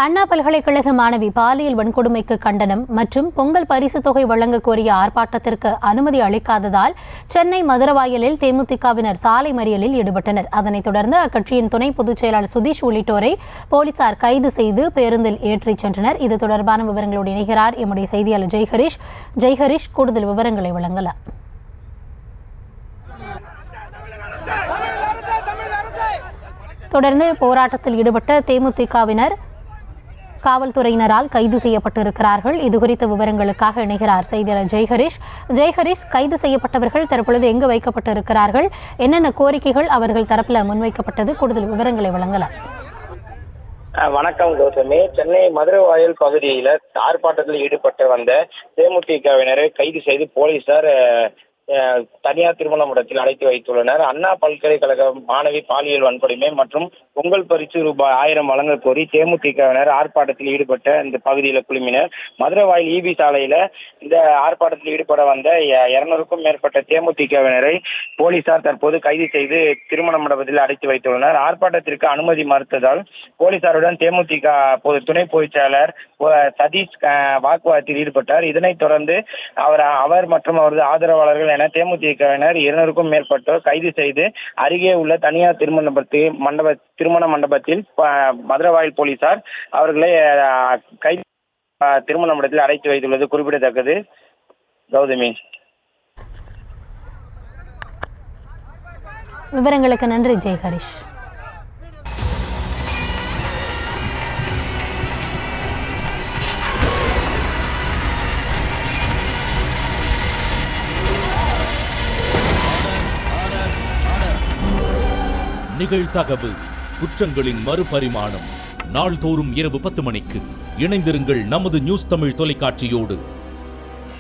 அண்ணா பல்கலைக்கழக மாணவி பாலியல் வன்கொடுமைக்கு கண்டனம் மற்றும் பொங்கல் பரிசு தொகை வழங்க கோரிய ஆர்ப்பாட்டத்திற்கு அனுமதி அளிக்காததால் சென்னை மதுரவாயலில் தேமுதிகவினர் சாலை மறியலில் ஈடுபட்டனர். அதனைத் தொடர்ந்து அக்கட்சியின் துணை பொதுச் செயலாளர் சுதீஷ் உள்ளிட்டோரை போலீசார் கைது செய்து பேருந்தில் ஏற்றிச் சென்றனர். இது தொடர்பான விவரங்களோடு இணைகிறார் எம்முடைய செய்தியாளர் ஜெய்ஹரிஷ். ஜெய்ஹரிஷ், கூடுதல் விவரங்களை வழங்கலாம். தொடர்ந்து போராட்டத்தில் ஈடுபட்ட தேமுதிகவினர் காவல்துறையினரால் கைது செய்யப்பட்டிருக்கிறார்கள். இதுகுறித்த விவரங்களுக்காக இணைகிறார் செய்தியாளர் ஜெய்ஹரிஷ். ஜெய்ஹரிஷ், கைது செய்யப்பட்டவர்கள் தற்பொழுது எங்கு வைக்கப்பட்டிருக்கிறார்கள்? என்னென்ன கோரிக்கைகள் அவர்கள் தரப்பில் முன்வைக்கப்பட்டது? கூடுதல் விவரங்களை வழங்கலாம். வணக்கம் கௌதமி. சென்னை மதுரவாயல் பகுதியில் ஆர்ப்பாட்டத்தில் ஈடுபட்டு வந்த தேமுதிகவினரை கைது செய்து போலீசார் தனியார் திருமண மண்டபத்தில் அடைத்து வைத்துள்ளனர். அண்ணா பல்கலைக்கழக மாணவி பாலியல் வன்கொடுமை மற்றும் பொங்கல் பரிசு ரூபாய் 1000 வழங்க கோரி தேமுதிகவினர் ஆர்ப்பாட்டத்தில் ஈடுபட்ட இந்த பகுதியில் குழுமினர். மதுரவாயல் ஈபி சாலையில இந்த ஆர்ப்பாட்டத்தில் ஈடுபட வந்த 200க்கும் மேற்பட்ட தேமுதிகவினரை போலீசார் தற்போது கைது செய்து திருமண மண்டபத்தில் அடைத்து வைத்துள்ளனர். ஆர்ப்பாட்டத்திற்கு அனுமதி மறுத்ததால் போலீசாருடன் தேமுதிக துணை பொதுச் செயலாளர் சதீஷ் வாக்குவாதத்தில் ஈடுபட்டார். இதனைத் தொடர்ந்து அவர் மற்றும் அவரது ஆதரவாளர்கள் என தேமுதிகவினர் 200க்கும் மேற்பட்டோர் கைது செய்து அருகே உள்ள தனியார் திருமண மண்டபத்தில் மதுரவாயல் போலீசார் அவர்களை கைது திருமண மண்டபத்தில் அடைத்து வைத்துள்ளது குறிப்பிடத்தக்கது. கௌதமி, விவரங்களுக்கு நன்றி ஜெய்ஹரிஷ். நிகழ்தகவு குற்றங்களின் மறுபரிமாணம் நாள்தோறும் இரவு 10 மணிக்கு இணைந்திருங்கள் நமது நியூஸ் தமிழ் தொலைக்காட்சியோடு.